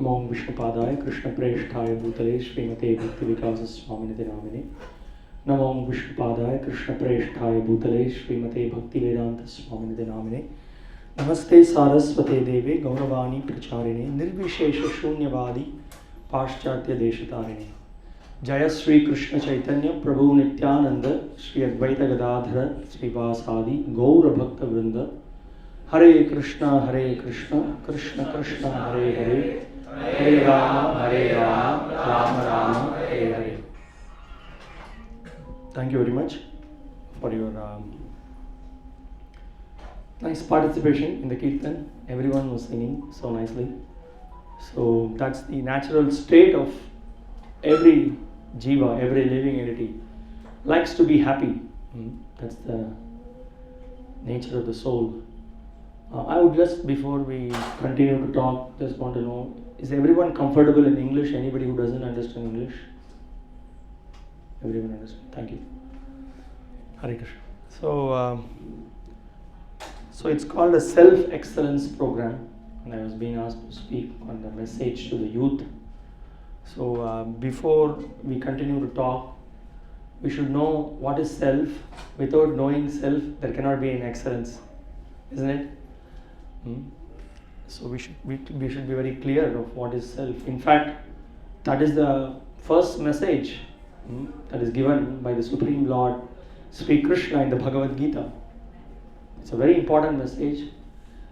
Namo Vishnupadaya Krishna Preshthaya Bhutale Srimate Bhakti Vikasa Swamini Namine. Namo Vishnupadaya Krishna Preshthaya Bhutale Srimate Bhakti Vedanta Swamini Namine. Namaste Saraswate Deve Gauravani Pracharine Nirvishesha Shunyavadi Paschatya Deshatarine. Jaya Sri Krishna Chaitanya Prabhu Nityananda Sri Advaita Gadadhara Srivasadi Gaura Bhakta Vrinda. Hare Krishna Krishna Krishna Hare Hare Hare Rama Rama Rama Hare Hare. Thank you very much for your nice participation in the Kirtan. Everyone was singing so nicely. So that's the natural state of every jiva, every living entity. Likes to be happy. That's the nature of the soul. I would just, before we continue to talk, just want to know, is everyone comfortable in English? Anybody who doesn't understand English? Everyone understands. Thank you. Hare Krishna. So it's called a self-excellence program, and I was being asked to speak on the message to the youth. So before we continue to talk, we should know what is self. Without knowing self, there cannot be an excellence, isn't it? So we should be very clear of what is self. In fact, that is the first message that is given by the Supreme Lord Sri Krishna in the Bhagavad Gita. It's a very important message.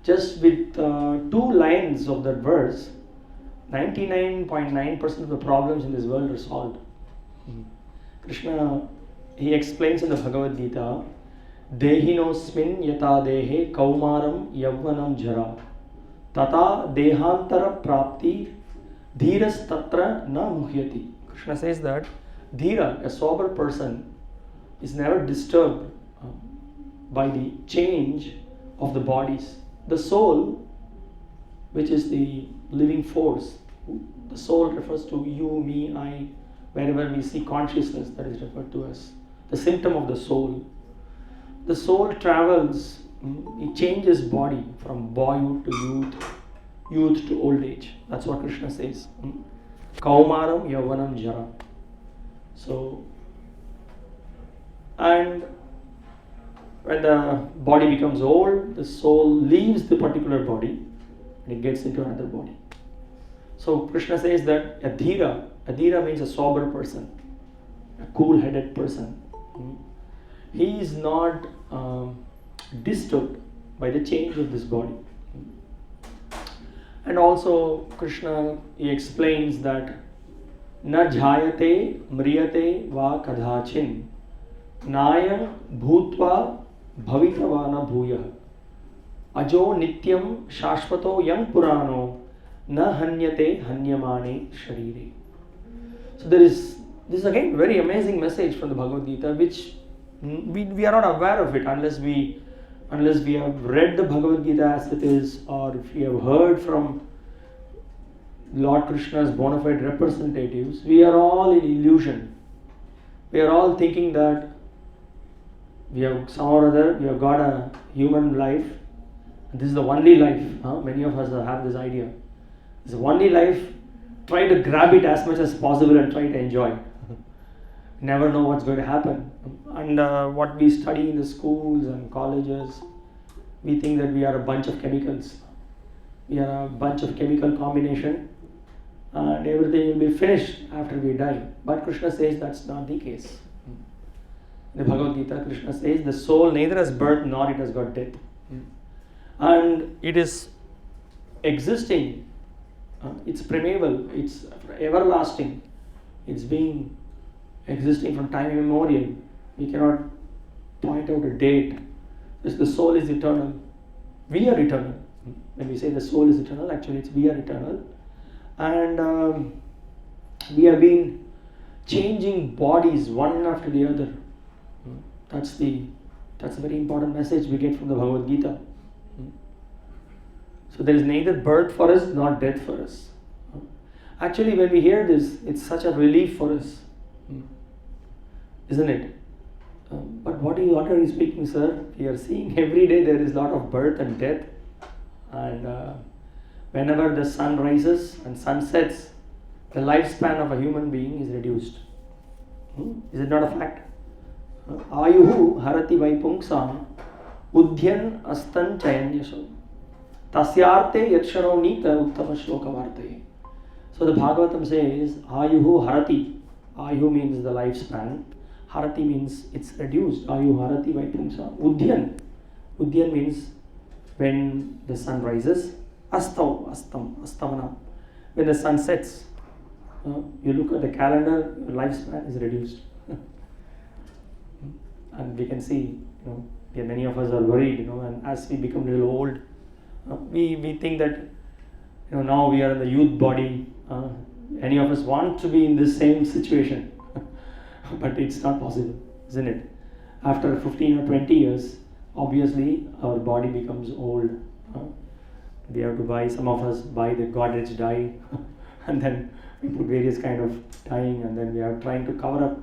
Just with 2 lines of that verse, 99.9% of the problems in this world are solved. Krishna, he explains in the Bhagavad Gita, Dehinosmin yata dehe kaumaram yavvanam jara tata dehantara prapti dhiras tatra na muhyati. Krishna says that dhira, a sober person, is never disturbed by the change of the bodies. The soul, which is the living force, the soul refers to you, me, I. Wherever we see consciousness, that is referred to as the symptom of the soul. The soul travels, it changes body from boyhood to youth to old age. That's what Krishna says. Kaumaram yavanam jara. So, and when the body becomes old, the soul leaves the particular body and it gets into another body. So Krishna says that a dhira means a sober person, a cool-headed person. He is not disturbed by the change of this body. And also Krishna, he explains that na jhayate mriyate va kadhachin naya bhutva bhavitavana bhuyah ajo nityam shashvato yang purano na hanyate hanyamane sharire. So this is again very amazing message from the Bhagavad Gita, which we are not aware of it unless we have read the Bhagavad Gita as it is, or if we have heard from Lord Krishna's bona fide representatives. We are all in illusion. We are all thinking that we have somehow or other, we have got a human life, and this is the only life. Many of us have this idea. This is the only life. Try to grab it as much as possible and try to enjoy. Never know what's going to happen. And what we study in the schools and colleges, we think that we are a bunch of chemicals. We are a bunch of chemical combination, and everything will be finished after we die. But Krishna says that's not the case. In the Bhagavad Gita, Krishna says the soul neither has birth nor it has got death. And it is existing. It's primeval. It's everlasting. It's been existing from time immemorial. We cannot point out a date. The soul is eternal. We are eternal. When we say the soul is eternal, actually it's we are eternal. And we have been changing bodies one after the other. That's a very important message we get from the Bhagavad Gita. So there is neither birth for us nor death for us. Actually, when we hear this, it's such a relief for us, isn't it? But what are you speaking, sir? We are seeing every day there is a lot of birth and death, and whenever the sun rises and sun sets, the lifespan of a human being is reduced. Is it not a fact? Ayuhu harati vaipungsam udhyan astan chayanyasam tasyarte yakshano nita uttama shloka vartaye. So the Bhagavatam says, Ayuhu harati. Ayuhu means the lifespan. Harati means it's reduced. Ayuhu harati vaipungsam. Udhyan. Udhyan means when the sun rises. Astamana. When the sun sets, you look at the calendar, your lifespan is reduced. And we can see, many of us are worried, and as we become a little old, we think that, now we are in the youth body. Any of us want to be in this same situation, but it's not possible, isn't it? After 15 or 20 years, obviously our body becomes old. We have to buy, some of us buy the Godrej dye, and then we put various kind of dyeing, and then we are trying to cover up.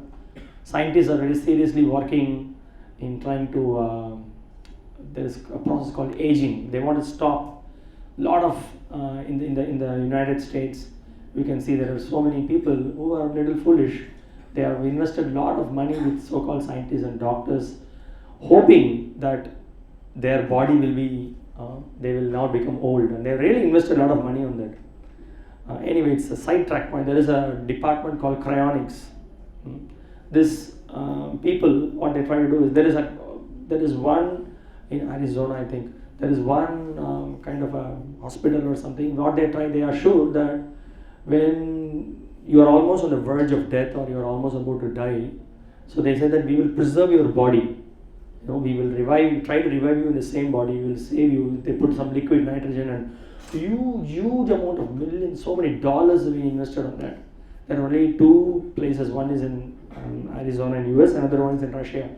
Scientists are very seriously working in trying to, there is a process called aging. They want to stop. A lot of, in the United States, we can see there are so many people who are a little foolish. They have invested a lot of money with so-called scientists and doctors, hoping that their body will be, they will now become old, and they really invested a lot of money on that. Anyway, it's a sidetrack point. There is a department called cryonics. This people, what they try to do is, there is one in Arizona, I think. There is one kind of a hospital or something. What they are sure that when you are almost on the verge of death or you are almost about to die, so they say that we will preserve your body. We will try to revive you in the same body. We will save you. They put some liquid nitrogen and huge amount of millions, so many dollars are being invested on that. There are only two places. One is in Arizona in US, another one is in Russia.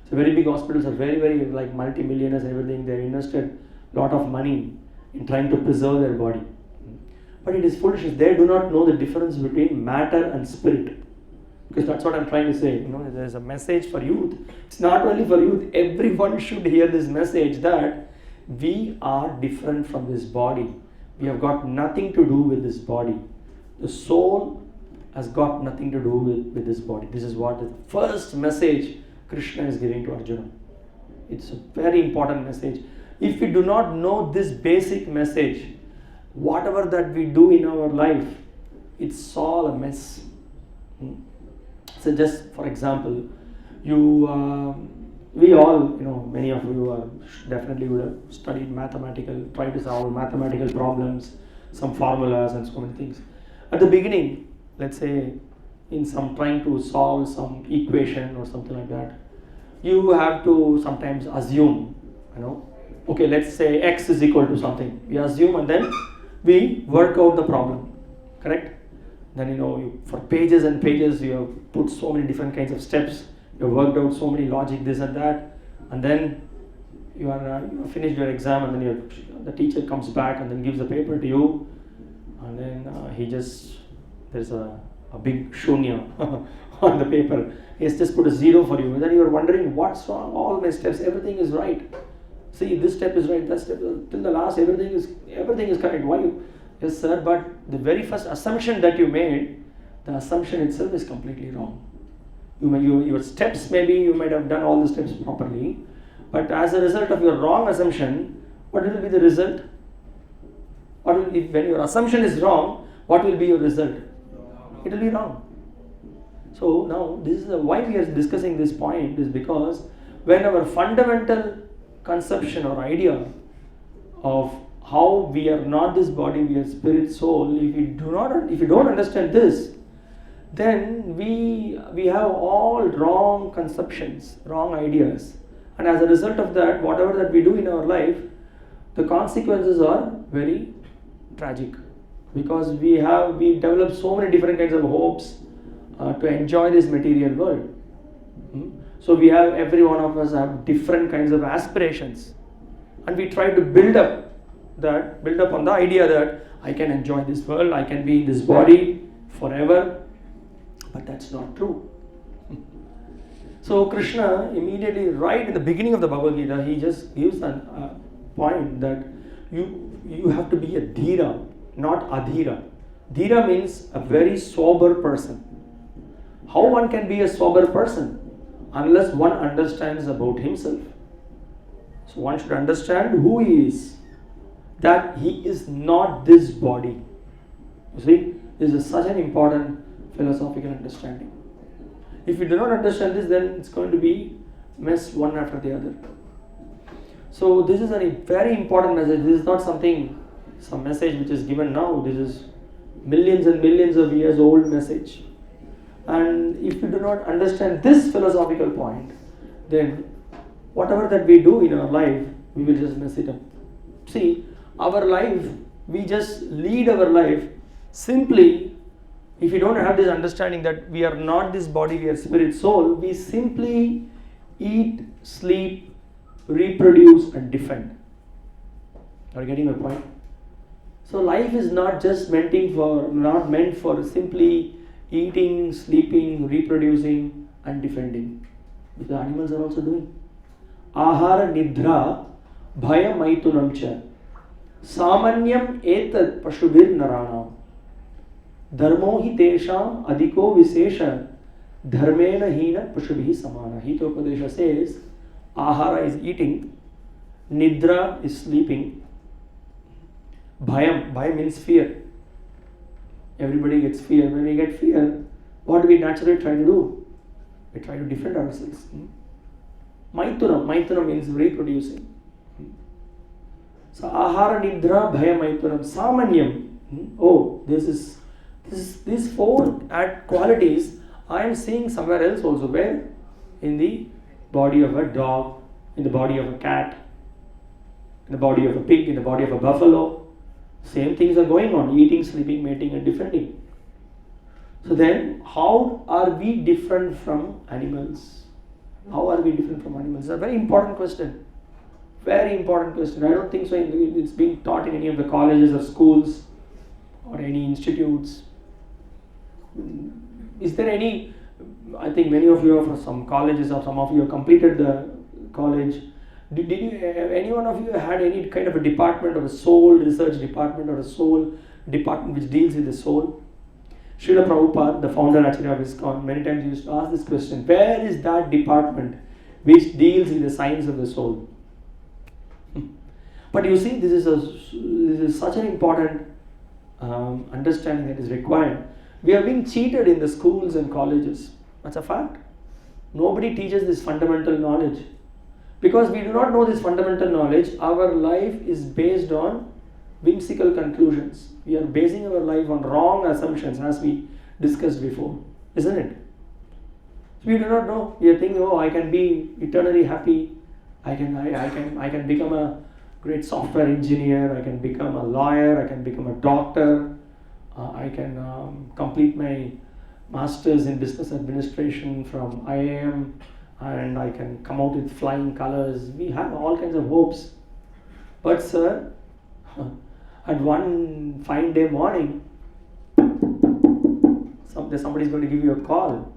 So very big hospitals are very, very like multi-millionaires and everything. They invested a lot of money in trying to preserve their body. But it is foolishness. They do not know the difference between matter and spirit. Because that's what I'm trying to say. There is a message for youth. It's not only for youth. Everyone should hear this message that we are different from this body. We have got nothing to do with this body. The soul has got nothing to do with this body. This is what the first message Krishna is giving to Arjuna. It's a very important message. If we do not know this basic message, whatever that we do in our life, it's all a mess. So just for example, we all, many of you are definitely would have studied tried to solve mathematical problems, some formulas and so many things. At the beginning, let's say in some trying to solve some equation or something like that, you have to sometimes assume, okay, let's say x is equal to something. We assume and then we work out the problem, correct? Then for pages and pages you have put so many different kinds of steps. You have worked out so many logic, this and that, and then you are finished your exam, and then the teacher comes back and then gives the paper to you, and then there's a big shunya on the paper. He has just put a 0 for you, and then you are wondering what's wrong. All my steps, everything is right. See, this step is right, that step till the last, everything is correct. Why you? Yes, sir, but the very first assumption that you made, the assumption itself is completely wrong. Your steps, maybe you might have done all the steps properly, but as a result of your wrong assumption, what will be the result? When your assumption is wrong, what will be your result? It will be wrong. So now, this is why we are discussing this point, is because when our fundamental conception or idea of how we are not this body, we are spirit, soul, if you don't understand this, then we have all wrong conceptions, wrong ideas, and as a result of that, whatever that we do in our life, the consequences are very tragic, because we develop so many different kinds of hopes to enjoy this material world. So every one of us have different kinds of aspirations, and we try to build up on the idea that I can enjoy this world, I can be in this body forever, but that's not true. So Krishna immediately, right in the beginning of the Bhagavad Gita, he just gives a point that you have to be a dhira, not adhira. Dhira means a very sober person. How one can be a sober person? Unless one understands about himself. So one should understand who he is. That he is not this body. You see, this is such an important philosophical understanding. If you do not understand this, then it's going to be mess one after the other. So this is a very important message. This is not some message which is given now. This is millions and millions of years old message. And if you do not understand this philosophical point, then whatever that we do in our life, we will just mess it up. See, our life, we just lead our life simply, if you don't have this understanding that we are not this body, we are spirit, soul, we simply eat, sleep, reproduce and defend. Are you getting my point? So life is not just meant for simply eating, sleeping, reproducing and defending. Which the animals are also doing. Ahara nidra bhaya maitunam cha samanyam etat pashubir narana dharmo hi tesham adhiko visesha dharmena hina pashubhi samana. Hitopadesha says ahara is eating, nidra is sleeping, bhayam means fear. Everybody gets fear. When we get fear, what do we naturally try to do? We try to defend ourselves. Maitunam means reproducing. So ahara nidra bhaya maitunam samanyam. Oh, these four qualities I am seeing somewhere else also. Where? In the body of a dog, in the body of a cat, in the body of a pig, in the body of a buffalo. Same things are going on, eating, sleeping, mating and defending. So then, how are we different from animals? How are we different from animals? It's a very important question. Very important question. I don't think so it's being taught in any of the colleges or schools or any institutes. Is there any, I think many of you are from some colleges or some of you have completed the college. Did you, any one of you had any kind of a department of a soul research department or a soul department which deals with the soul? Srila Prabhupada, the founder actually of ISKCON, many times used to ask this question: where is that department which deals with the science of the soul? But you see, this is such an important understanding that is required. We are being cheated in the schools and colleges. That's a fact. Nobody teaches this fundamental knowledge. Because we do not know this fundamental knowledge, our life is based on whimsical conclusions. We are basing our life on wrong assumptions, as we discussed before, isn't it? We do not know. We are thinking, oh, I can be eternally happy. I can become a great software engineer. I can become a lawyer. I can become a doctor. I can complete my master's in business administration from IIM. And I can come out with flying colors. We have all kinds of hopes. But sir, at one fine day morning, somebody is going to give you a call.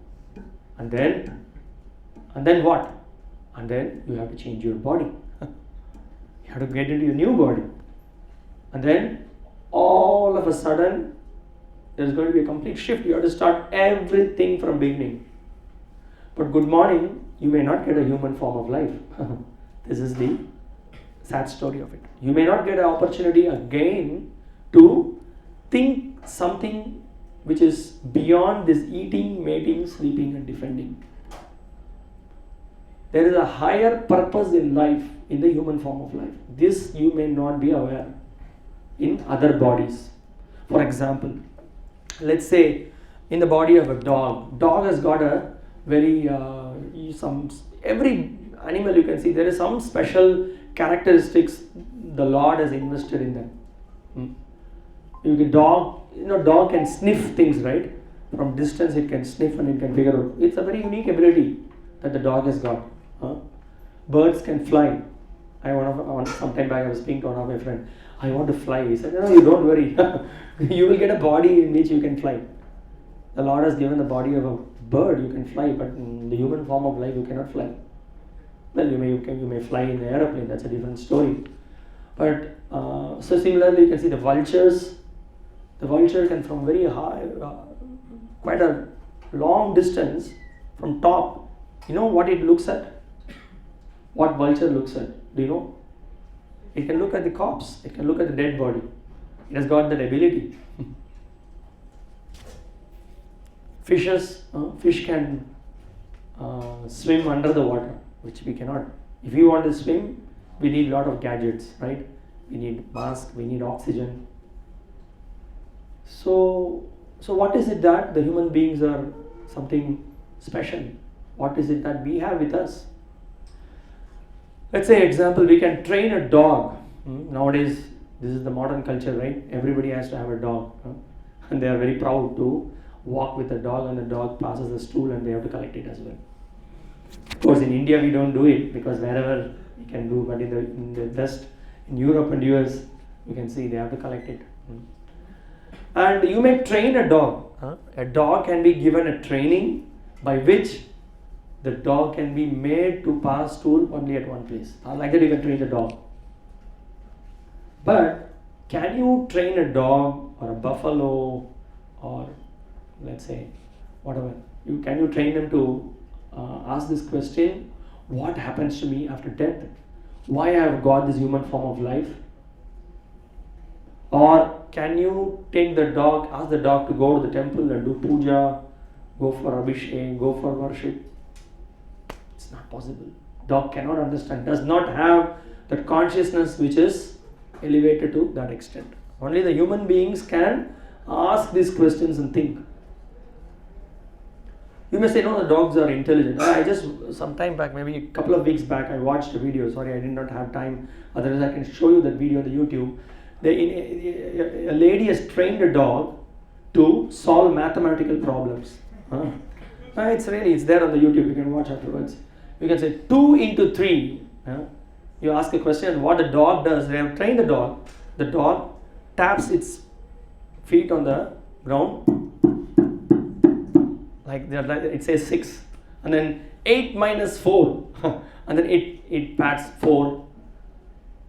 And then what? And then you have to change your body. You have to get into your new body. And then all of a sudden, there's going to be a complete shift. You have to start everything from beginning. But good morning, you may not get a human form of life. This is the sad story of it. You may not get an opportunity again to think something which is beyond this eating, mating, sleeping and defending. There is a higher purpose in life, in the human form of life. This you may not be aware in other bodies. For example, let's say in the body of a dog. Dog has got a very, every animal you can see, there is some special characteristics the Lord has invested in them. Dog can sniff things, right? From distance it can sniff and it can figure out. It's a very unique ability that the dog has got. Birds can fly. Some time back I was speaking to one of my friends. I want to fly. He said, no, you don't worry. You will get a body in which you can fly. The Lord has given the body of a bird, you can fly, but in the human form of life you cannot fly. Well, you may fly in an aeroplane, that's a different story. But so similarly, you can see the vultures. The vulture can from very high, quite a long distance from top. You know what it looks at? What vulture looks at? Do you know? It can look at the corpse. It can look at the dead body. It has got that ability. Fish can swim under the water, which we cannot. If we want to swim, we need a lot of gadgets, right? We need mask, we need oxygen. So what is it that the human beings are something special? What is it that we have with us? Let's say example, we can train a dog. Nowadays, this is the modern culture, right? Everybody has to have a dog. And they are very proud to walk with a dog, and the dog passes the stool and they have to collect it as well. Of course, in India we don't do it because wherever we can do, but in the West, in Europe and US, you can see they have to collect it. And you may train a dog. A dog can be given a training by which the dog can be made to pass stool only at one place. Like that you can train the dog. But can you train a dog or a buffalo or let's say whatever? Can you train them to ask this question, what happens to me after death? Why I have got this human form of life? Or can you take the dog, ask the dog to go to the temple and do puja, go for abhishek, go for worship? It's not possible. Dog cannot understand, does not have that consciousness which is elevated to that extent. Only the human beings can ask these questions and think. You may say, no, the dogs are intelligent. I just, some time back, maybe a couple of weeks back, I watched a video. Sorry, I did not have time. Otherwise, I can show you that video on the YouTube. A lady has trained a dog to solve mathematical problems. It's there on the YouTube. You can watch afterwards. You can say 2 into 3. You ask a question, what the dog does. They have trained the dog. The dog taps its feet on the ground. Like it says 6. And then 8 minus 4. And then it pats 4.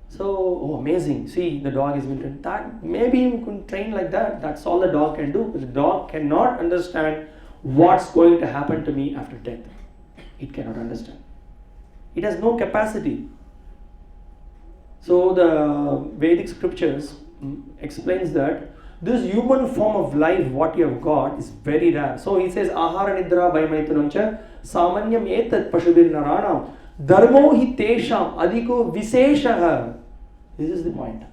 So, amazing. See, the dog is been trained. That maybe you can train like that. That's all the dog can do. But the dog cannot understand what's going to happen to me after death. It cannot understand. It has no capacity. So the Vedic scriptures explains that this human form of life, what you have got, is very rare. So he says, Ahara nidra bhayamaitunamcha samanyam etat pashubir naranam dharmo hi tesham adhiko viseshaha. This is the point.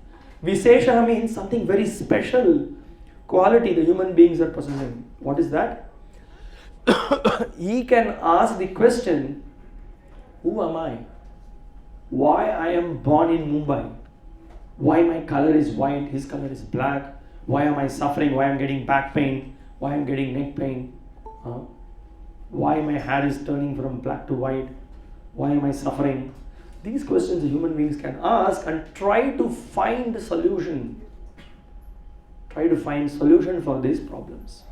Viseshaha means something very special quality the human beings are possessing. What is that? He can ask the question, who am I? Why I am born in Mumbai? Why my color is white, his color is black? Why am I suffering? Why I'm getting back pain? Why I'm getting neck pain? Why my hair is turning from black to white? Why am I suffering? These questions the human beings can ask and try to find a solution. Try to find solution for these problems.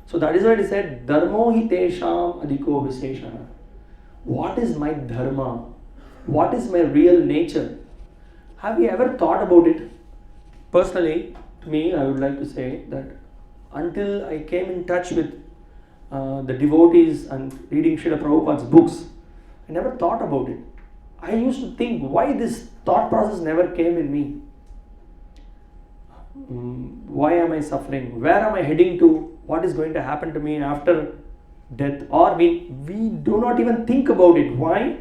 So that is why it said, Dharmo hi tesham adhiko viseshaha. What is my dharma? What is my real nature? Have you ever thought about it? Personally, to me, I would like to say that until I came in touch with the devotees and reading Srila Prabhupada's books, I never thought about it. I used to think why this thought process never came in me. Why am I suffering? Where am I heading to? What is going to happen to me after death? Or we do not even think about it. Why?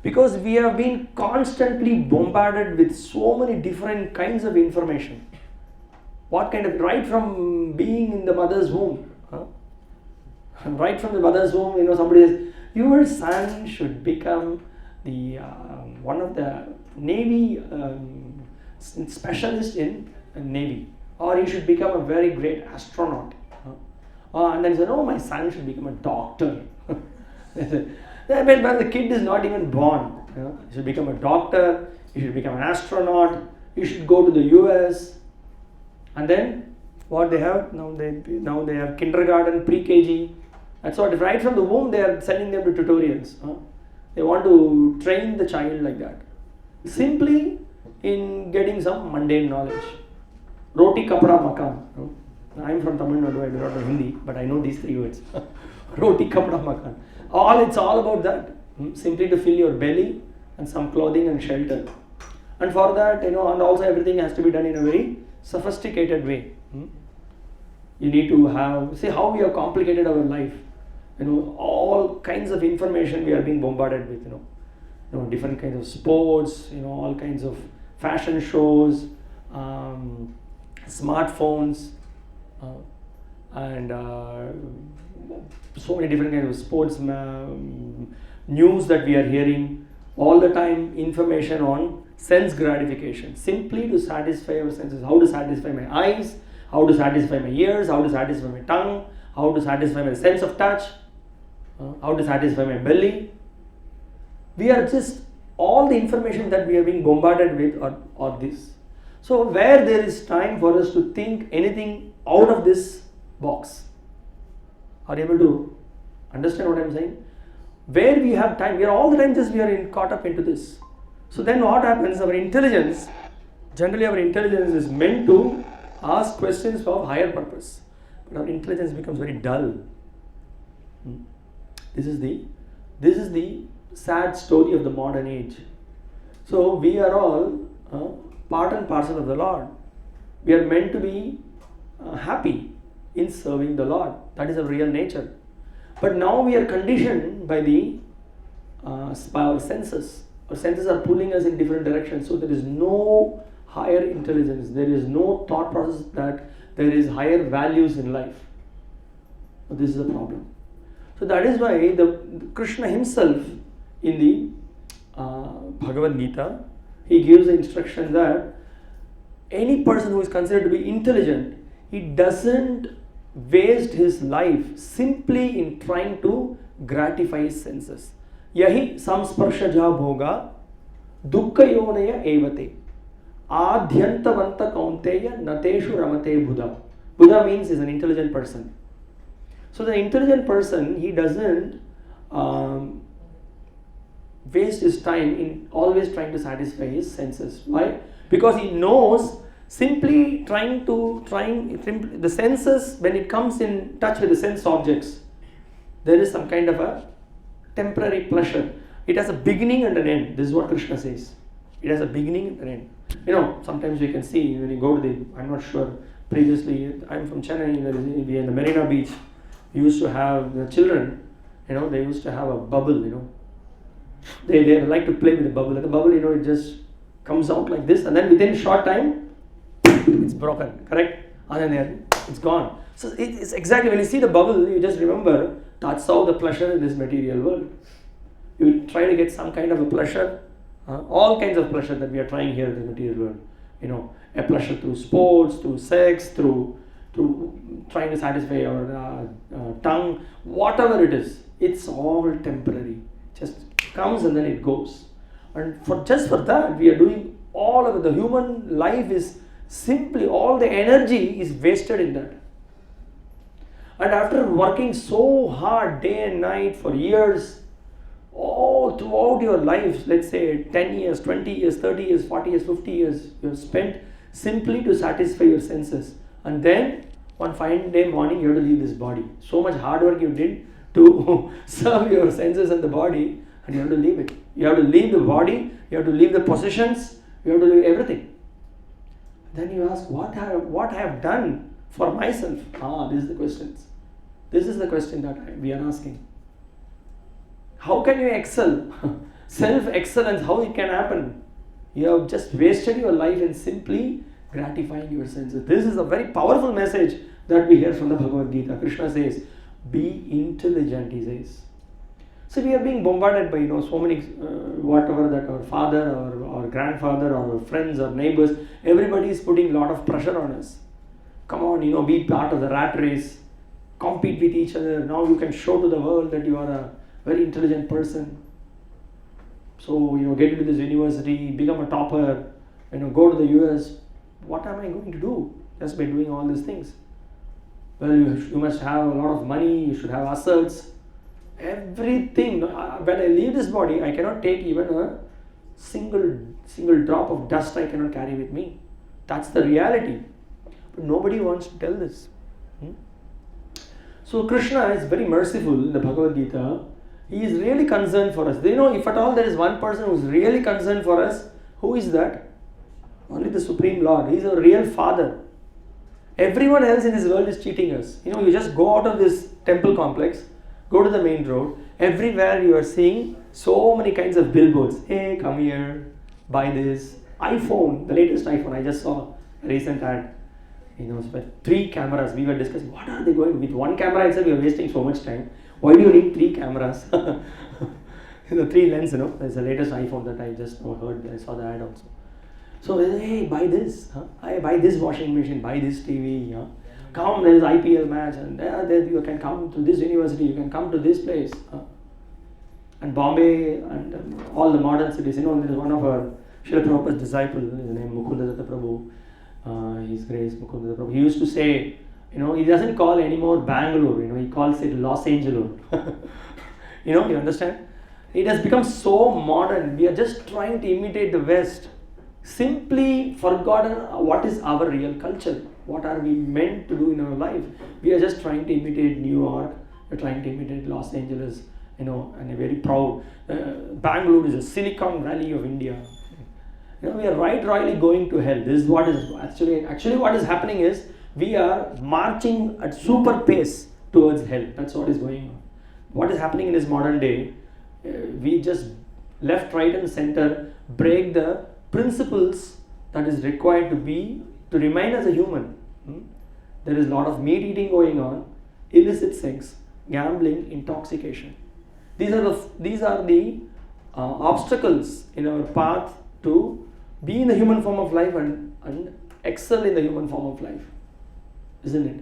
Because we have been constantly bombarded with so many different kinds of information. What kind of, right from being in the mother's womb. Right from the mother's womb, somebody says, your son should become the one of the Navy specialist in Navy. Or he should become a very great astronaut. And then he said, my son should become a doctor. When the kid is not even born, he should become a doctor, he should become an astronaut, he should go to the US. And then what they have now they have kindergarten, pre-KG. That's what, right from the womb they are sending them to tutorials. They want to train the child like that. Simply in getting some mundane knowledge. Roti, kapra, makan. I'm from Tamil Nadu, I do not know Hindi, but I know these three words. Roti, kapra, makan. It's all about that. Simply to fill your belly and some clothing and shelter. And for that, and also everything has to be done in a very sophisticated way. You need to have, see how we have complicated our life. All kinds of information we are being bombarded with, different kinds of sports, all kinds of fashion shows, smartphones, and so many different kinds of sports news that we are hearing all the time. Information on sense gratification, simply to satisfy our senses. How to satisfy my eyes, how to satisfy my ears, how to satisfy my tongue, how to satisfy my sense of touch, how to satisfy my belly. We are just, all the information that we are being bombarded with are this. So where there is time for us to think anything out of this box, are you able to understand what I am saying? Where we have time, we are all the time just we are caught up into this. So then what happens, our intelligence, generally our intelligence is meant to ask questions of higher purpose, but our intelligence becomes very dull. This is the sad story of the modern age. So we are all part and parcel of the Lord. We are meant to be happy in serving the Lord. That is our real nature. But now we are conditioned by our senses. Our senses are pulling us in different directions. So there is no higher intelligence. There is no thought process that there is higher values in life. This is a problem. So that is why the Krishna himself in the Bhagavad Gita, he gives the instruction that any person who is considered to be intelligent, he doesn't waste his life simply in trying to gratify his senses. Yahi samsparshaja bhoga dukkha yonaya evate adhyantavanta kaunteya nateshu ramate buddha. Buddha means is an intelligent person. So the intelligent person, he doesn't waste his time in always trying to satisfy his senses. Why? Because he knows simply the senses, when it comes in touch with the sense objects, there is some kind of a temporary pleasure. It has a beginning and an end. This is what Krishna says. It has a beginning and an end. Sometimes we can see when you go to I'm not sure, previously, I'm from Chennai, we in the Marina Beach, we used to have the children, they used to have a bubble, They like to play with the bubble. And the bubble, it just comes out like this, and then within a short time, it's broken, correct? And then it's gone. So it's exactly, when you see the bubble, you just remember, that's how the pleasure in this material world. You try to get some kind of a pleasure, all kinds of pleasure that we are trying here in the material world. A pleasure through sports, through sex, through trying to satisfy our tongue, whatever it is, it's all temporary. Just comes and then it goes. And just for that, we are doing all of it. The human life is simply, all the energy is wasted in that. And after working so hard day and night for years, all throughout your life, let's say 10 years, 20 years, 30 years, 40 years, 50 years, you have spent simply to satisfy your senses. And then one fine day morning, you have to leave this body. So much hard work you did to serve your senses and the body, and you have to leave it. You have to leave the body, you have to leave the possessions, you have to leave everything. Then you ask, what I have done for myself? This is the questions. This is the question that we are asking. How can you excel? Self-excellence, how it can happen? You have just wasted your life in simply gratifying your senses. This is a very powerful message that we hear from the Bhagavad Gita. Krishna says, be intelligent, he says. So we are being bombarded by so many whatever that our father or our grandfather or our friends or neighbors, everybody is putting a lot of pressure on us. Come on, be part of the rat race, compete with each other. Now you can show to the world that you are a very intelligent person. So get into this university, become a topper, go to the US. What am I going to do just by doing all these things? Well, you must have a lot of money, you should have assets. Everything. When I leave this body, I cannot take even a single single drop of dust I cannot carry with me. That's the reality. But nobody wants to tell this. So Krishna is very merciful in the Bhagavad Gita. He is really concerned for us. If at all there is one person who is really concerned for us, who is that? Only the Supreme Lord. He is a real Father. Everyone else in this world is cheating us. You just go out of this temple complex, go to the main road. Everywhere you are seeing so many kinds of billboards. Hey, come here, buy this. iPhone, the latest iPhone. I just saw a recent ad. With 3 cameras. We were discussing, what are they going with? 1 camera itself, we are wasting so much time. Why do you need 3 cameras? The 3 lens, There's the latest iPhone that I just heard. I saw the ad also. So, hey, buy this. I buy this washing machine, buy this TV. Come, there is IPL match, and there you can come to this university, you can come to this place. And Bombay and all the modern cities. There is one of our Srila Prabhupada's disciple, his name Mukunda Datta Prabhu. His Grace Mukunda Datta Prabhu. He used to say, he doesn't call anymore Bangalore, he calls it Los Angeles. You understand? It has become so modern. We are just trying to imitate the West. Simply forgotten what is our real culture. What are we meant to do in our life? We are just trying to imitate New York. We're trying to imitate Los Angeles, and are very proud. Bangalore is a Silicon Valley of India. We are royally going to hell. This is what is actually what is happening is we are marching at super pace towards hell. That's what is going on. What is happening in this modern day? We just left, right, and center break the principles that is required to remain as a human. There is a lot of meat eating going on, illicit sex, gambling, intoxication. These are the obstacles in our path to be in the human form of life and excel in the human form of life, isn't it?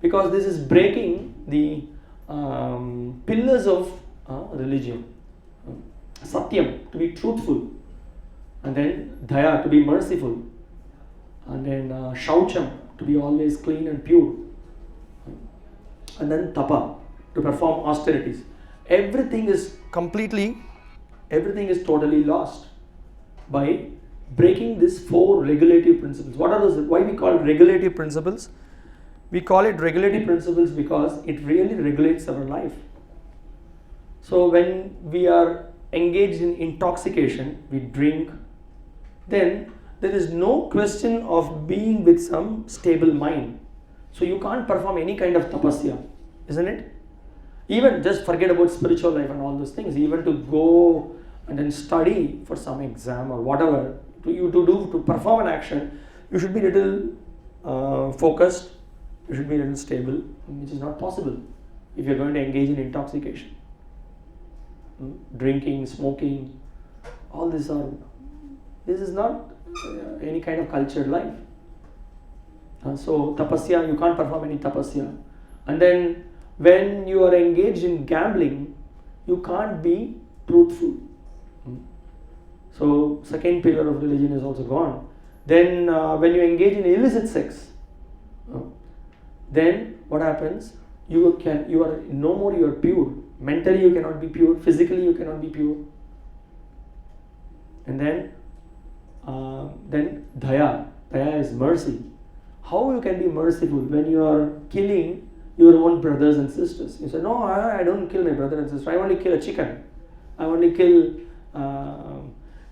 Because this is breaking the pillars of religion. Satyam, to be truthful, and then Daya, to be merciful, and then Shaucham, to be always clean and pure, and then Tapa, to perform austerities. Everything is totally lost by breaking these 4 regulative principles. What are those? Why we call it regulative principles? We call it regulative principles because it really regulates our life. So when we are engaged in intoxication, we drink, then there is no question of being with some stable mind. So you can't perform any kind of tapasya, isn't it? Even just forget about spiritual life and all those things. Even to go and then study for some exam or whatever to perform an action, you should be little focused, you should be a little stable, which is not possible if you're going to engage in intoxication. Drinking, smoking, all this is not any kind of cultured life. So tapasya, you can't perform any tapasya. And then when you are engaged in gambling, you can't be truthful. So second pillar of religion is also gone. Then when you engage in illicit sex, then what happens? You are pure. Mentally you cannot be pure. Physically you cannot be pure. And then Daya is mercy. How you can be merciful when you are killing your own brothers and sisters? You say, no, I don't kill my brother and sister. I only kill a chicken. I only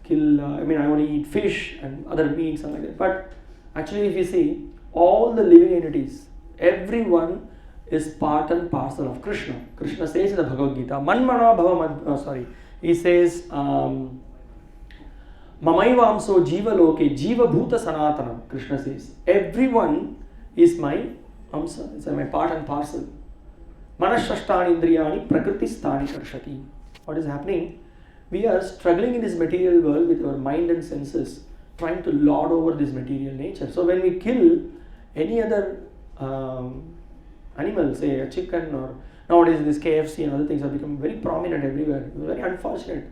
I only eat fish and other meats and like that. But actually, if you see, all the living entities, everyone is part and parcel of Krishna. Krishna says in the Bhagavad Gita, Manmana Bhava, he says, Mamaivamso Jiva Loke, Jiva Bhuta Sanatana. Krishna says, everyone is my amsa, it's my part and parcel. Manashashtani Indriyani Prakriti Sthani Karshati. What is happening? We are struggling in this material world with our mind and senses, trying to lord over this material nature. So when we kill any other animal, say a chicken, or nowadays this KFC and other things are becoming very prominent everywhere. It's very unfortunate.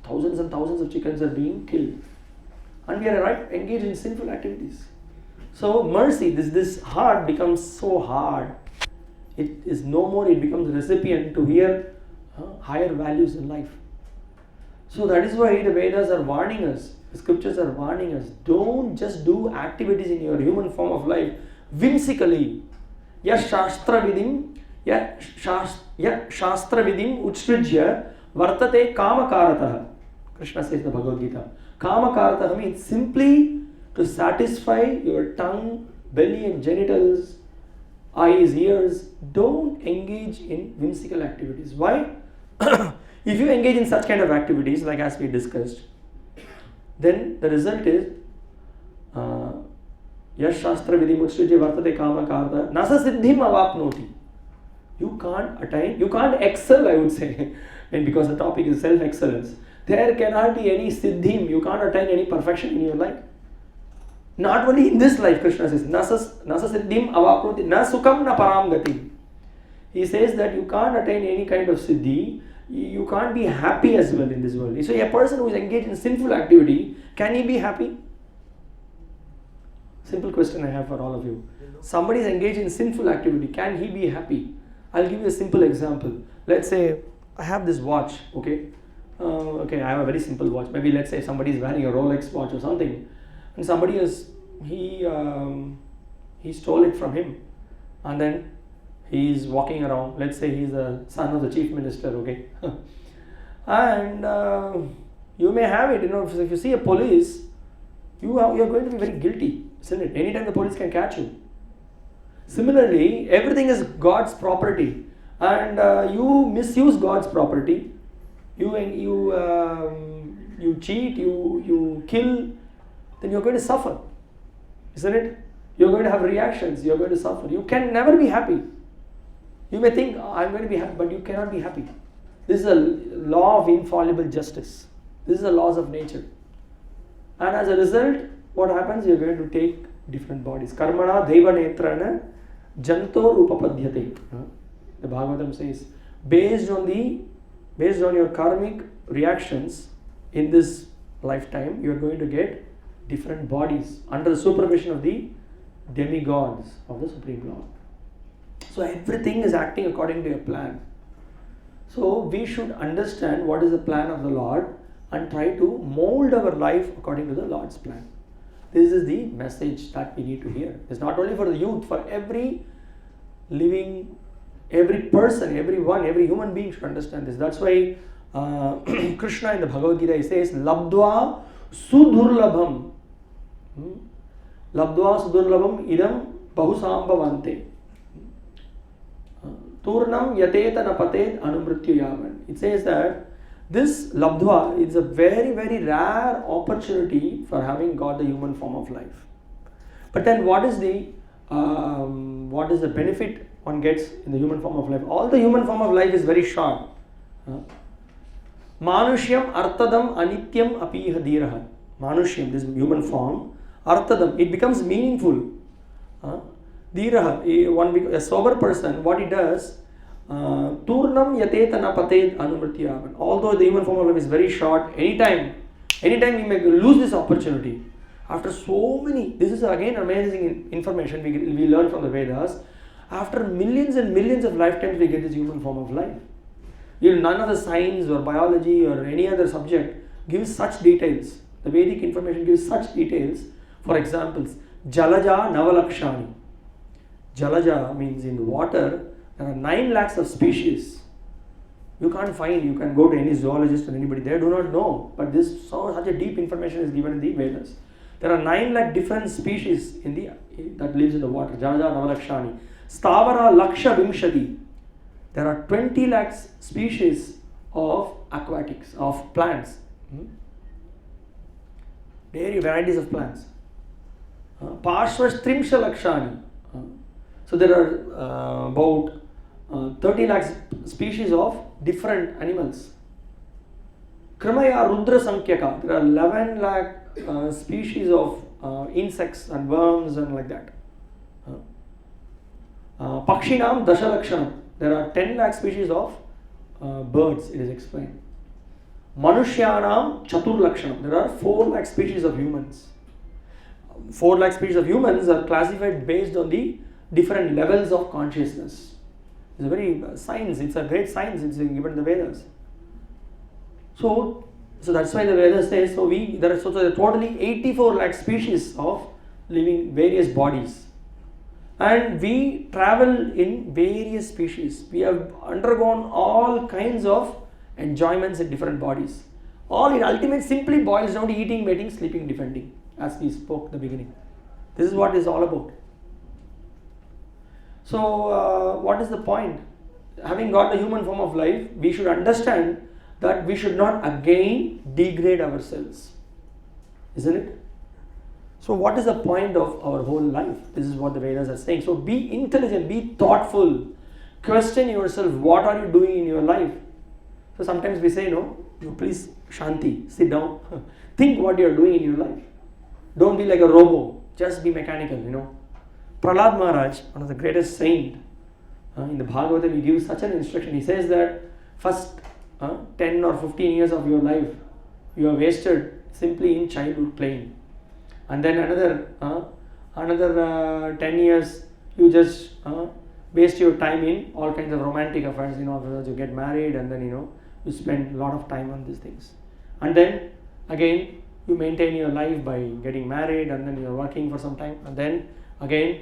Thousands and thousands of chickens are being killed. And we are engaged in sinful activities. So mercy, this heart becomes so hard. It is no more, it becomes a recipient to hear higher values in life. So that is why the Vedas are warning us. The scriptures are warning us, don't just do activities in your human form of life whimsically. Ya shastra vidim utsrijya vartate kamakarataha. Krishna says in the Bhagavad Gita. Kamakarataha means simply to satisfy your tongue, belly and genitals, eyes, ears. Don't engage in whimsical activities. Why? If you engage in such kind of activities, like as we discussed, then the result is yash shastra vidhi mutsrijya vartate kama karta nasa siddhim avapnoti. You can't attain, you can't excel, I would say, and because the topic is self-excellence. There cannot be any siddhim, you can't attain any perfection in your life. Not only in this life, Krishna says, nasa siddhim avapnoti na sukham na param gati. He says that you can't attain any kind of siddhi, you can't be happy as well in this world. So a person who is engaged in sinful activity, can he be happy? Simple question I have for all of you. Somebody is engaged in sinful activity, can he be happy? I'll give you a simple example. Let's say I have this watch, okay? I have a very simple watch. Maybe let's say somebody is wearing a Rolex watch or something, and somebody he stole it from him, and then he is walking around. Let's say he's the son of the chief minister, okay? And you may have it, if you see a police, you are going to be very guilty, isn't it? Anytime the police can catch you. Similarly, everything is God's property, and you misuse God's property. You cheat, you kill, then you're going to suffer, isn't it? You're going to have reactions, you're going to suffer. You can never be happy. You may think, I'm going to be happy, but you cannot be happy. This is a law of infallible justice. This is the laws of nature. And as a result, what happens? You're going to take different bodies. Karmana deva netrana jantor upapadhyate. The Bhagavatam says, based on your karmic reactions in this lifetime, you are going to get different bodies under the supervision of the demigods of the Supreme Lord. So everything is acting according to a plan. So we should understand what is the plan of the Lord and try to mold our life according to the Lord's plan. This is the message that we need to hear. It's not only for the youth, for every living, every person, everyone, every human being should understand this. That's why Krishna in the Bhagavad Gita, he says, Labdva sudurlabham. Labdva sudurlabham idam bahusambhavante. Turnam yateta napatet anumrityu yavan. It says that this labdva is a very, very rare opportunity for having got the human form of life. But then what is the benefit one gets in the human form of life? All the human form of life is very short. Manushyam artadam anityam apiha dhiraha. Manushyam, this human form, artadam, it becomes meaningful. Dhiraha, a sober person, what he does, turnam yateta napatet anumrityavan. Although the human form of life is very short, anytime we may lose this opportunity. After so many, this is again amazing information we learn from the Vedas. After millions and millions of lifetimes, we get this human form of life. None of the science or biology or any other subject gives such details. The Vedic information gives such details. For examples, Jalaja Navalakshani. Jalaja means in water, there are 9 lakhs of species. You can go to any zoologist or anybody, they do not know. But such a deep information is given in the Vedas. There are 9 lakh different species that lives in the water. Jalaja Navalakshani. Stavara Laksha Vimshati. There are 20 lakhs species of aquatics, of plants. Very varieties of plants. Parshvas Trimsha Lakshani. So there are about 30 lakhs species of different animals. Kramaya Rudra Samkyaka. There are 11 lakh species of insects and worms and like that. Pakshinam Dasalakshanam. There are 10 lakh species of birds, it is explained. Manushyanam Chatur Lakshanam. There are 4 lakh species of humans. 4 lakh species of humans are classified based on the different levels of consciousness. It's a very science, it's a great science, it's given in the Vedas. So So that's why the Vedas says, there are totally 84 lakh species of living various bodies. And we travel in various species. We have undergone all kinds of enjoyments in different bodies. All it ultimately simply boils down to eating, mating, sleeping, defending, as we spoke at the beginning. This is what it's all about. So, what is the point? Having got the human form of life, we should understand that we should not again degrade ourselves. Isn't it? So what is the point of our whole life? This is what the Vedas are saying. So be intelligent, be thoughtful, question yourself, what are you doing in your life? So sometimes we say, no, you please Shanti, sit down, think what you are doing in your life. Don't be like a robo, just be mechanical, Prahlad Maharaj, one of the greatest saints, in the Bhagavatam, he gives such an instruction. He says that first 10 or 15 years of your life, you are wasted simply in childhood playing. And then another 10 years, you just waste your time in all kinds of romantic affairs, afterwards you get married and then, you spend a lot of time on these things. And then, again, you maintain your life by getting married and then you're working for some time. And then, again,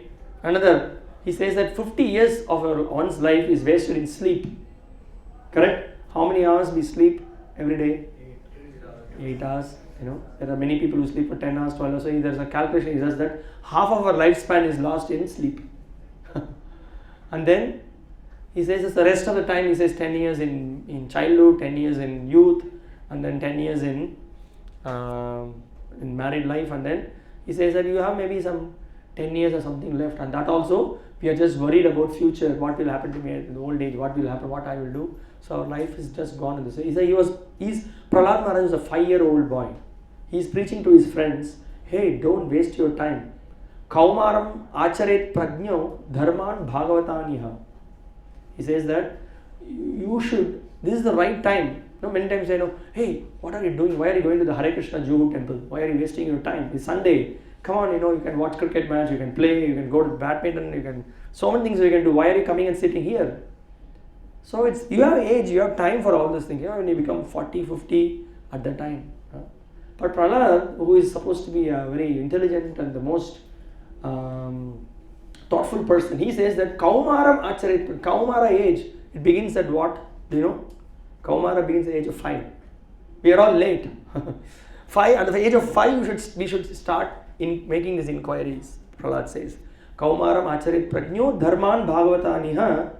he says that 50 years of one's life is wasted in sleep. Correct? How many hours we sleep every day? 8 hours. There are many people who sleep for 10 hours, 12 hours. So there's a calculation. He says that half of our lifespan is lost in sleep. And then he says the rest of the time, he says 10 years in childhood, 10 years in youth, and then 10 years in married life. And then he says that you have maybe some 10 years or something left. And that also, we are just worried about future, what will happen to me in the old age, what will happen, what I will do. So our life is just gone in this way. Prahlad Maharaj was a 5-year-old boy. He's preaching to his friends, hey, don't waste your time. Kaumaram acharet prajño dharman bhagavataniha. He says that you should, this is the right time. Many times I know, hey, what are you doing? Why are you going to the Hare Krishna Juhu temple? Why are you wasting your time? It's Sunday. Come on, you can watch cricket match, you can play, you can go to badminton, so many things you can do. Why are you coming and sitting here? So you have age, you have time for all these things. When you become 40, 50 at that time. But Prahlad, who is supposed to be a very intelligent and the most thoughtful person, he says that Kaumaram Acharit, Kaumara age, it begins at what? Do you know? Kaumara begins at the age of 5. We are all late. 5, at the age of 5, we should start in making these inquiries. Prahlad says, Kaumaram Acharit Prajño Dharman Bhagavataniha.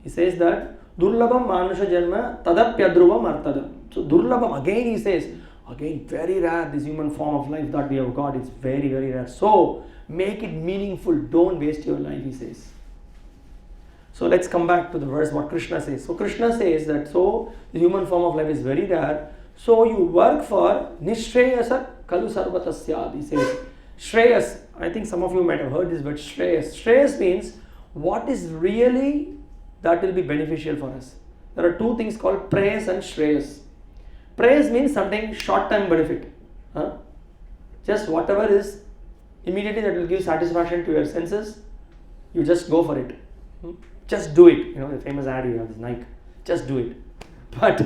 He says that Durlabam Manusha Janma Tadapyadruvam Artadam. So Durlabam, again he says, again very rare, this human form of life that we have got, it's very, very rare. So make it meaningful, don't waste your life, he says. So let's come back to the verse what Krishna says. So Krishna says that the human form of life is very rare. So you work for Nishreyasa Kalu Sarvatasyad. He says Shreyas. I think some of you might have heard this word Shreyas. Shreyas means what is really that will be beneficial for us. There are two things called Prayas and Shreyas. Prayas means something short-term benefit. Just whatever is immediately that will give satisfaction to your senses, you just go for it. Just do it. The famous ad you have is Nike. Just do it. But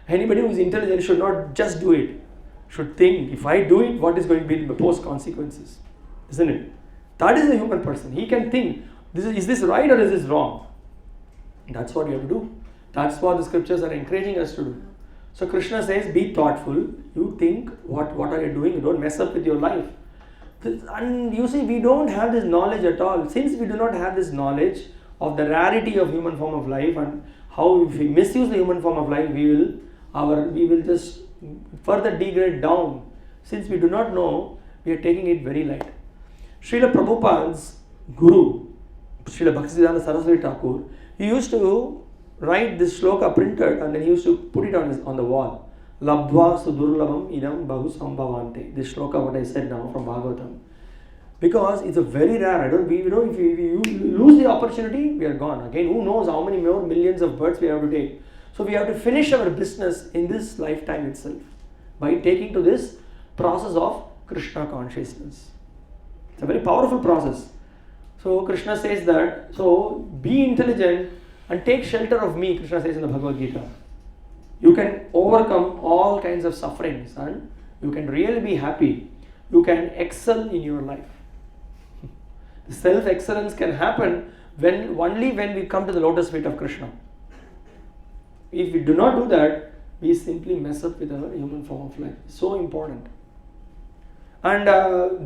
anybody who is intelligent should not just do it. Should think, if I do it, what is going to be the post consequences? Isn't it? That is the human person. He can think, is this right or is this wrong? That's what you have to do. That's what the scriptures are encouraging us to do. So Krishna says, be thoughtful. You think, what are you doing? You don't mess up with your life. And you see, we don't have this knowledge at all. Since we do not have this knowledge of the rarity of human form of life and how if we misuse the human form of life, we will just further degrade down. Since we do not know, we are taking it very light. Srila Prabhupada's guru, Srila Bhaktisiddhanta Saraswati Thakur, he used to write this shloka printed and then he used to put it on the wall. Labdva sudurlabam idam bahu sambhavante. This shloka what I said now from Bhagavatam. Because it's a very rare, if we lose the opportunity, we are gone. Again, who knows how many more millions of births we have to take. So we have to finish our business in this lifetime itself by taking to this process of Krishna consciousness. It's a very powerful process. So Krishna says that, so be intelligent and take shelter of me, Krishna says in the Bhagavad Gita. You can overcome all kinds of sufferings and you can really be happy. You can excel in your life. Self-excellence can happen only when we come to the lotus feet of Krishna. If we do not do that, we simply mess up with our human form of life. So important. And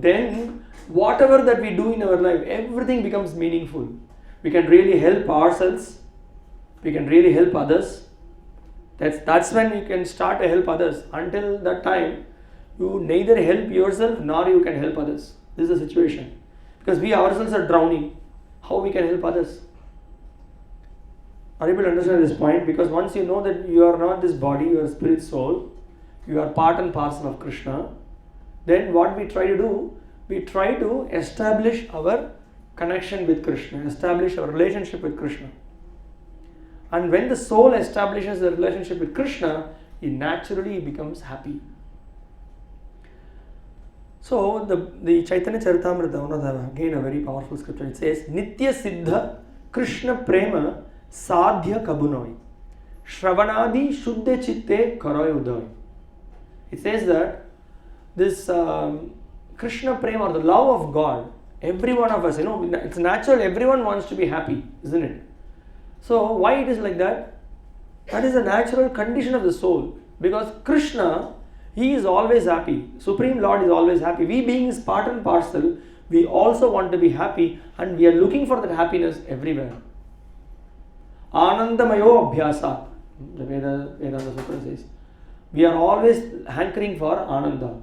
then whatever that we do in our life, everything becomes meaningful. We can really help ourselves. We can really help others. That's when you can start to help others. Until that time, you neither help yourself nor you can help others. This is the situation. Because we ourselves are drowning. How we can help others? Are you able to understand this point? Because once you know that you are not this body, you are spirit soul, you are part and parcel of Krishna, then what we try to do, we try to establish our connection with Krishna, establish our relationship with Krishna. And when the soul establishes a relationship with Krishna, it naturally becomes happy. So the Chaitanya Charitamrita, again a very powerful scripture, it says, Nitya Siddha Krishna Prema Sadhya Kabunoi Shravanadi Shuddha Chitte Karoy Udoy. It says that this Krishna Prema, or the love of God, every one of us, it's natural, everyone wants to be happy, isn't it? So why it is like that? That is a natural condition of the soul. Because Krishna, He is always happy. Supreme Lord is always happy. We being His part and parcel, we also want to be happy and we are looking for that happiness everywhere. Anandamayo Abhyasa, the Vedanta Sutra says. We are always hankering for Ananda.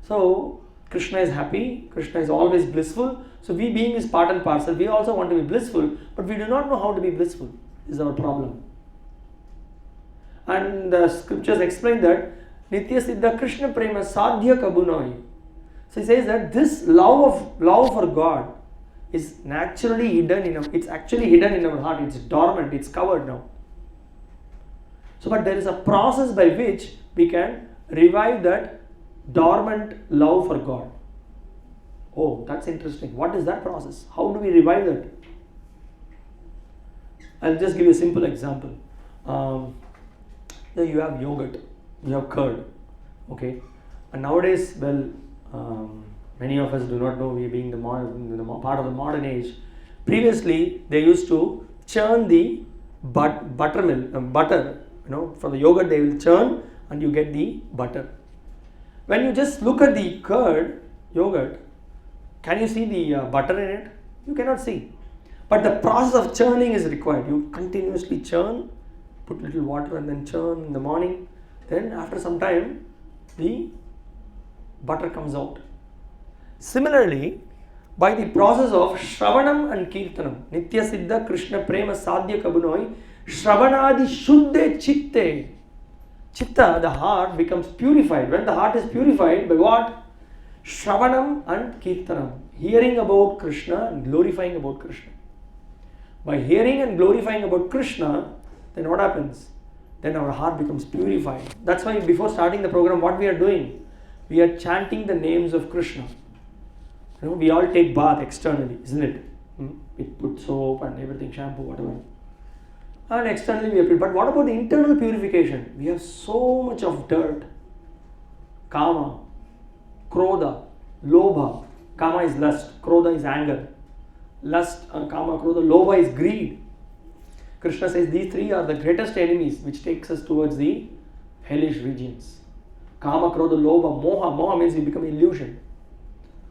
So, Krishna is happy, Krishna is always blissful. So, we being His part and parcel, we also want to be blissful, but we do not know how to be blissful. This is our problem. And the scriptures explain that Nitya Siddha Krishna Prema Sadhya Kabunoi. So, he says that this love for God is naturally hidden it's actually hidden in our heart. It's dormant, it's covered now. So, but there is a process by which we can revive that dormant love for God. Oh, that's interesting. What is that process? How do we revive that? I'll just give you a simple example. You have yogurt, you have curd, okay? And nowadays, many of us do not know, we being the part of the modern age. Previously, they used to churn the butter, from the yogurt they will churn and you get the butter. When you just look at the yogurt, can you see the butter in it? You cannot see. But the process of churning is required. You continuously churn, put little water and then churn in the morning. Then after some time, the butter comes out. Similarly, by the process of Shravanam and Kirtanam, Nitya Siddha Krishna Prema Sadhya Kabunoi, Shravanadi Shuddha Chitte. Citta, the heart, becomes purified. When the heart is purified, by what? Shravanam and Kirtanam. Hearing about Krishna and glorifying about Krishna. By hearing and glorifying about Krishna, then what happens? Then our heart becomes purified. That's why before starting the program, what we are doing? We are chanting the names of Krishna. We all take bath externally, isn't it? We put soap and everything, shampoo, whatever. And externally we are pure. But what about the internal purification? We have so much of dirt. Kama, Krodha, Lobha. Kama is lust, Krodha is anger. Lust, Kama, Krodha, Lobha is greed. Krishna says these three are the greatest enemies which takes us towards the hellish regions. Kama, Krodha, Lobha, Moha. Moha means you become illusion.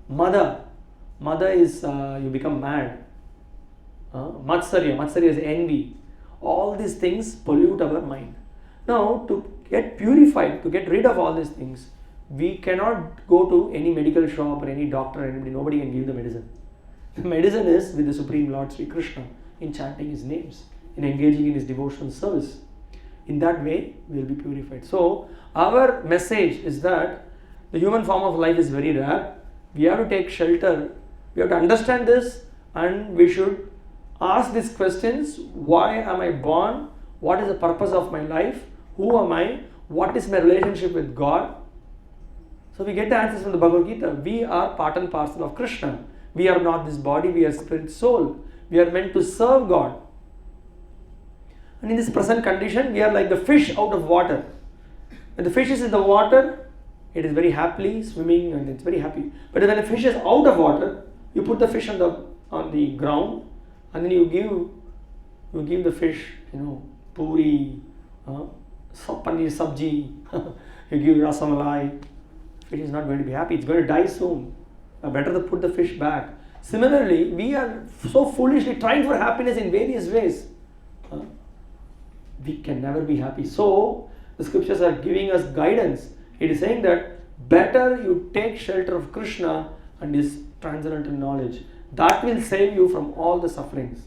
Mada is you become mad. Matsarya is envy. All these things pollute our mind. Now, to get purified, to get rid of all these things, we cannot go to any medical shop or any doctor, anybody, nobody can give the medicine. The medicine is with the Supreme Lord Sri Krishna, in chanting His names, in engaging in His devotional service. In that way, we will be purified. So, our message is that the human form of life is very rare. We have to take shelter. We have to understand this and we should ask these questions. Why am I born? What is the purpose of my life? Who am I? What is my relationship with God? So we get the answers from the Bhagavad Gita. We are part and parcel of Krishna. We are not this body, we are spirit soul. We are meant to serve God. And in this present condition, we are like the fish out of water. When the fish is in the water, it is very happily swimming and it's very happy. But when the fish is out of water, you put the fish on the ground, and then you give the fish, puri, paneer sabji, you give rasamalai. Fish is not going to be happy. It's going to die soon. Better to put the fish back. Similarly, we are so foolishly trying for happiness in various ways. We can never be happy. So, the scriptures are giving us guidance. It is saying that better you take shelter of Krishna and his transcendental knowledge. That will save you from all the sufferings.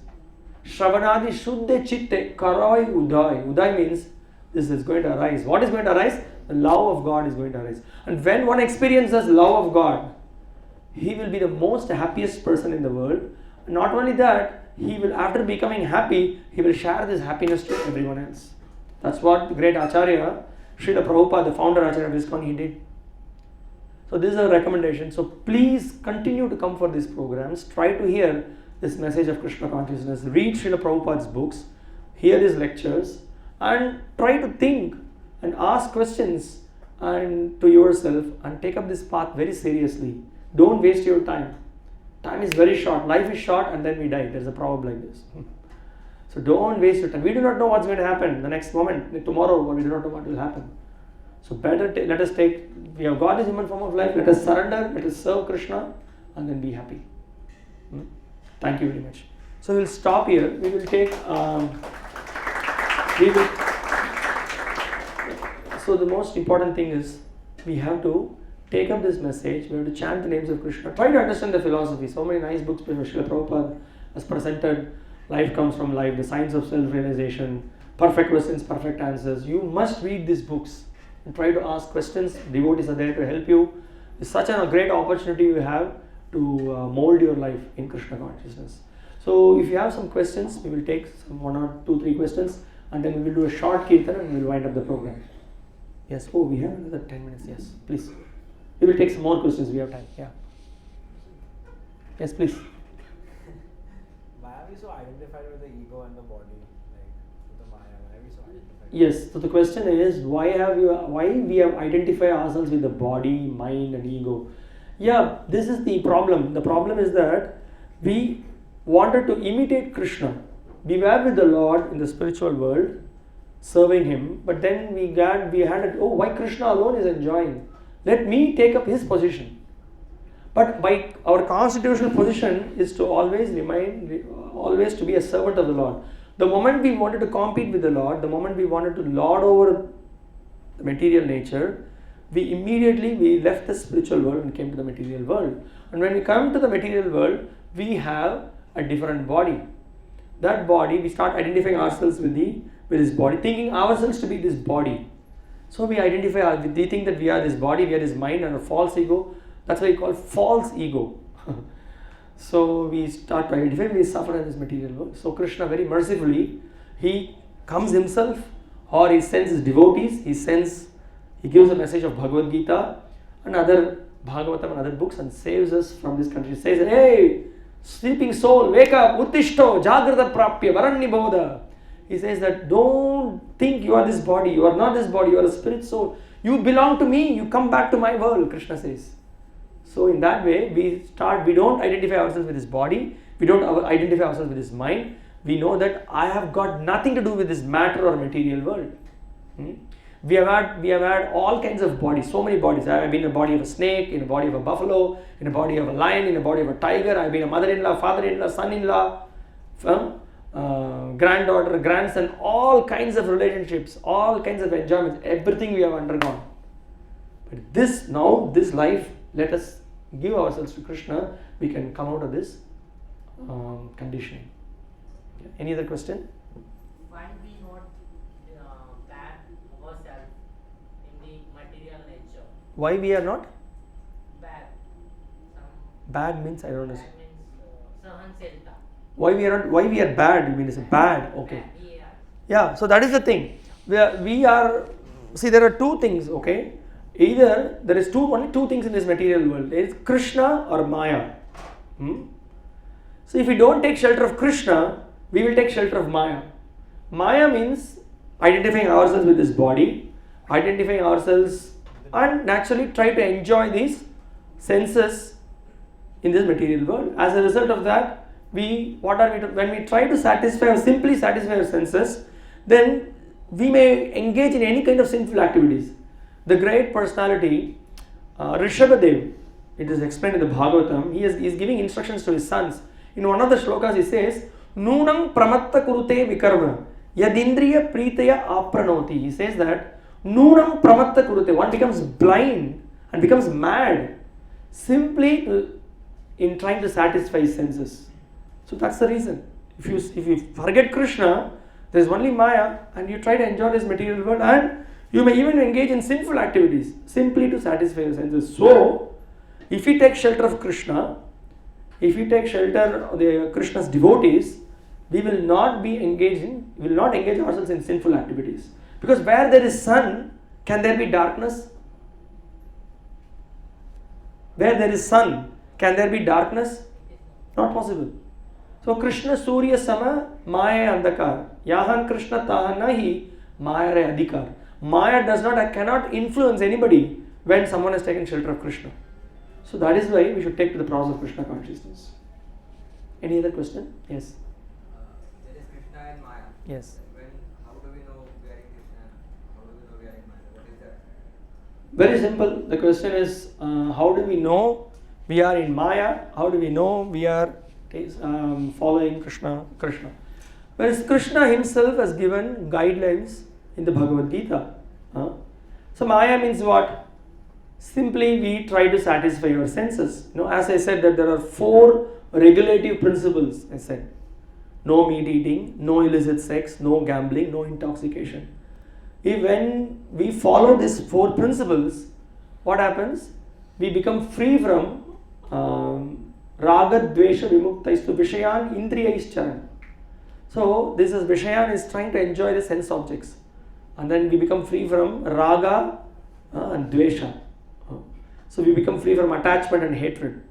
Shravanadi Shuddhe Chitte Karai Udai. Udai means this is going to arise. What is going to arise? The love of God is going to arise. And when one experiences love of God, he will be the most happiest person in the world. Not only that, he will, after becoming happy, he will share this happiness to everyone else. That's what the great Acharya, Srila Prabhupada, the founder Acharya of ISKCON, he did. So this is a recommendation. So please continue to come for these programs. Try to hear this message of Krishna consciousness. Read Srila Prabhupada's books. Hear his lectures. And try to think and ask questions and to yourself and take up this path very seriously. Don't waste your time. Time is very short. Life is short and then we die. There's a proverb like this. So don't waste your time. We do not know what's going to happen the next moment, tomorrow, or we do not know what will happen. So better let us take, we have got this human form of life, let us surrender, let us serve Krishna and then be happy. Thank you very much. So we'll stop here. We will take, so the most important thing is we have to take up this message, we have to chant the names of Krishna, try to understand the philosophy. So many nice books by Srila Prabhupada has presented. Life comes from life, the science of self-realization, perfect questions, perfect answers. You must read these books and try to ask questions. Devotees are there to help you. It's such a great opportunity you have to mold your life in Krishna consciousness. So if you have some questions, we will take some 1 or 2, 3 questions and then we will do a short kirtan and we will wind up the program. Yes, oh we have another 10 minutes, yes, please. We will take some more questions, we have time, yeah. Yes, please. Why are we so identified with the ego and the body, like with the Maya? Why are we so identified? Yes, so the question is why we have identified ourselves with the body, mind and ego. Yeah, this is the problem. The problem is that we wanted to imitate Krishna. We were with the Lord in the spiritual world, serving him, but then we had it, oh, why Krishna alone is enjoying? Let me take up his position. But by our constitutional position is to always to be a servant of the Lord. The moment we wanted to compete with the Lord, the moment we wanted to lord over the material nature, we left the spiritual world and came to the material world. And when we come to the material world, we have a different body. That body, we start identifying ourselves with this body, thinking ourselves to be this body. So we think that we are this body, we are this mind and a false ego. That's why we call false ego. So we start to identify, we suffer in this material world. So Krishna very mercifully, he comes himself or he sends his devotees, he gives a message of Bhagavad Gita and other Bhagavatam and other books and saves us from this country. He says, hey, sleeping soul, wake up, uttishto, jagrata prapya, varannibodha. He says that don't think you are this body, you are not this body, you are a spirit soul. You belong to me, you come back to my world, Krishna says. So in that way, we don't identify ourselves with this body, we don't identify ourselves with this mind. We know that I have got nothing to do with this matter or material world. We have had all kinds of bodies, so many bodies. I have been in the body of a snake, in the body of a buffalo, in the body of a lion, in the body of a tiger. I have been a mother-in-law, father-in-law, son-in-law, granddaughter, grandson, all kinds of relationships, all kinds of enjoyments, everything we have undergone. But this life, let us give ourselves to Krishna, we can come out of this conditioning. Any other question? Why we not bad ourselves in the material nature? Why we are not? Bad. Bad means, I don't know. Bad means sahansita. Why we are bad? You mean it's bad? Okay. Yeah, so that is the thing. We are, see, there are two things, okay? Either there is only two things in this material world. There is Krishna or Maya. So if we don't take shelter of Krishna, we will take shelter of Maya. Maya means identifying ourselves with this body, identifying ourselves, and naturally try to enjoy these senses in this material world. As a result of that, when we try to satisfy or simply satisfy our senses, then we may engage in any kind of sinful activities. The great personality, Rishabhadev, it is explained in the Bhagavatam, he is giving instructions to his sons. In one of the shlokas he says, Nunam pramatta kurute vikarma, yadindriya pritaya apranoti. He says that, Nunam pramatta kurute, one becomes blind and becomes mad simply in trying to satisfy his senses. So that's the reason. If you forget Krishna, there is only Maya, and you try to enjoy this material world, and you may even engage in sinful activities simply to satisfy your senses. So, if we take shelter of Krishna, if we take shelter of the Krishna's devotees, we will not engage ourselves in sinful activities. Because where there is sun, can there be darkness? Where there is sun, can there be darkness? Not possible. So Krishna Surya Sama Maya Andakar. Yahan Krishna Tahan Nahi Maya Re Adhikar. Maya cannot influence anybody when someone has taken shelter of Krishna. So that is why we should take to the process of Krishna consciousness. Any other question? Yes. There is Krishna and Maya. Yes. How do we know we are in Krishna? How do we know we are in Maya? What is that? Very simple. The question is, how do we know we are in Maya? How do we know we are following Krishna? Whereas Krishna himself has given guidelines in the Bhagavad Gita. So Maya means what? Simply we try to satisfy our senses. As I said that there are 4 regulative principles. I said, no meat eating, no illicit sex, no gambling, no intoxication. When we follow these 4 principles, what happens? We become free from raga, dvesha, vimuktaistu, vishayan, indriyaischaran. So this is vishayan is trying to enjoy the sense objects, and then we become free from raga and dvesha. So we become free from attachment and hatred.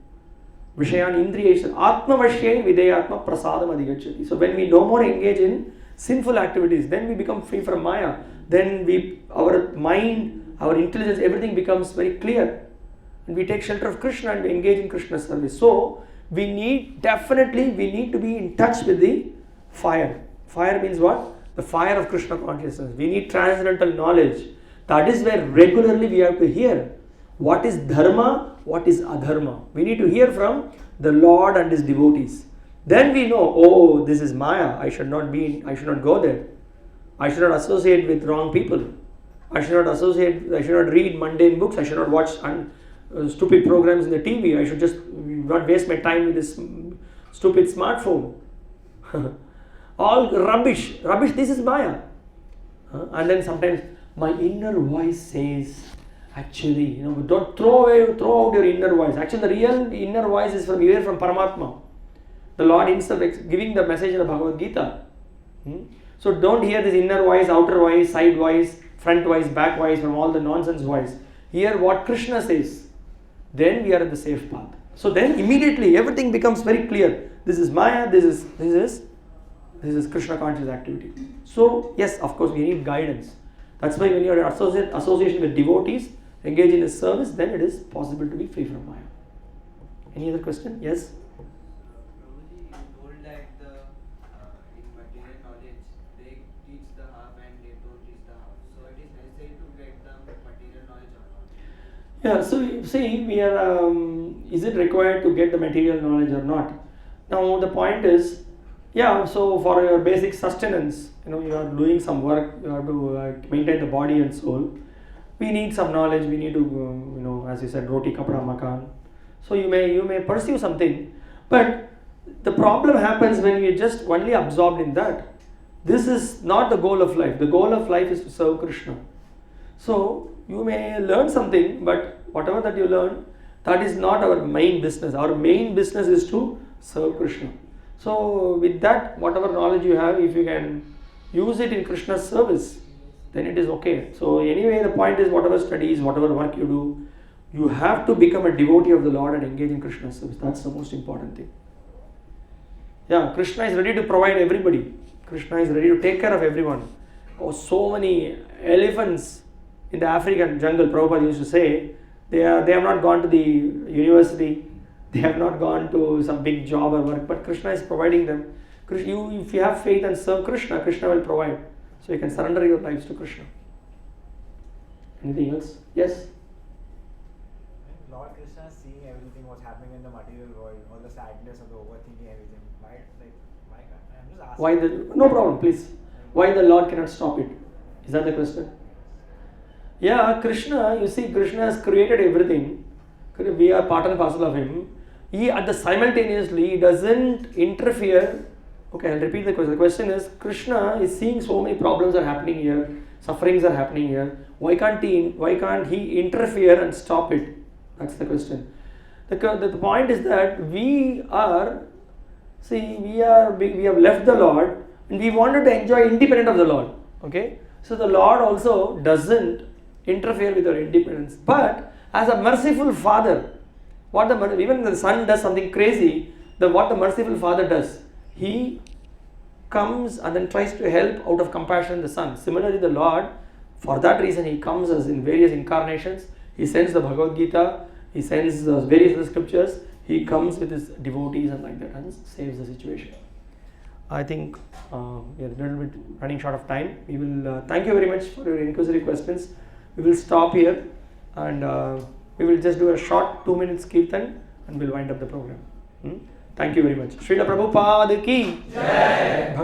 Vishayan, indriyaischaran, atma vashyain videyatma prasadam adhigacchati. So when we no more engage in sinful activities, then we become free from Maya. Then our mind, our intelligence, everything becomes very clear. And we take shelter of Krishna and we engage in Krishna's service. So we need to be in touch with the fire. Fire means what? The fire of Krishna consciousness. We need transcendental knowledge. That is where regularly we have to hear what is dharma, what is adharma. We need to hear from the Lord and his devotees. Then we know, oh, this is Maya. I should not go there. I should not associate with wrong people. I should not read mundane books. I should not watch stupid programs in the TV. I should just not waste my time with this stupid smartphone. All rubbish. This is Maya. And then sometimes my inner voice says, actually, don't throw out your inner voice. Actually, the real inner voice is from Paramatma. The Lord himself giving the message in the Bhagavad Gita. So don't hear this inner voice, outer voice, side voice, front voice, back voice, from all the nonsense voice. Hear what Krishna says. Then we are in the safe path. So then immediately everything becomes very clear. This is Maya, this is Krishna conscious activity. So yes, of course we need guidance. That's why when you are in association with devotees, engage in his service, then it is possible to be free from Maya. Any other question? Yes? Prabhuji, you told that in material knowledge, they teach the half and they don't teach the half. So it is necessary to get the material knowledge or not? Yeah, so see, we are, is it required to get the material knowledge or not? Now the point is, so for your basic sustenance, you are doing some work, you have to maintain the body and soul. We need some knowledge, we need to, as you said, roti, kapda, makan. So you may pursue something, but the problem happens when we are just only absorbed in that. This is not the goal of life. The goal of life is to serve Krishna. So you may learn something, but whatever that you learn, that is not our main business. Our main business is to serve Krishna. So with that, whatever knowledge you have, if you can use it in Krishna's service, then it is okay. So anyway, the point is whatever studies, whatever work you do, you have to become a devotee of the Lord and engage in Krishna's service. That's the most important thing. Yeah, Krishna is ready to provide everybody. Krishna is ready to take care of everyone. Oh, so many elephants in the African jungle, Prabhupada used to say, they have not gone to the university, they have not gone to some big job or work, but Krishna is providing them. If you have faith and serve Krishna, Krishna will provide. So you can surrender your lives to Krishna. Anything else? Yes? Lord Krishna is seeing everything what's happening in the material world, all the sadness of the overthinking everything. Why can't I'm just asking. Why the no problem, please. Why the Lord cannot stop it? Is that the question? Yeah, Krishna, you see, Krishna has created everything. We are part and parcel of him. He at the simultaneously doesn't interfere. Okay, I'll repeat the question. The question is, Krishna is seeing so many problems are happening here, sufferings are happening here. Why can't he interfere and stop it? That's the question. The point is that we have left the Lord and we wanted to enjoy independent of the Lord. Okay, so the Lord also doesn't interfere with our independence. But as a merciful Father, even the son does something crazy, what the merciful Father does, he comes and then tries to help out of compassion the son. Similarly, the Lord, for that reason, he comes as in various incarnations. He sends the Bhagavad Gita, he sends the various other scriptures, he comes with his devotees and like that and saves the situation. I think we are a little bit running short of time. We will thank you very much for your inquisitive questions. We will stop here and we will just do a short 2 minutes kirtan and we'll wind up the program. Thank you very much. Srila Prabhupada ki Jai.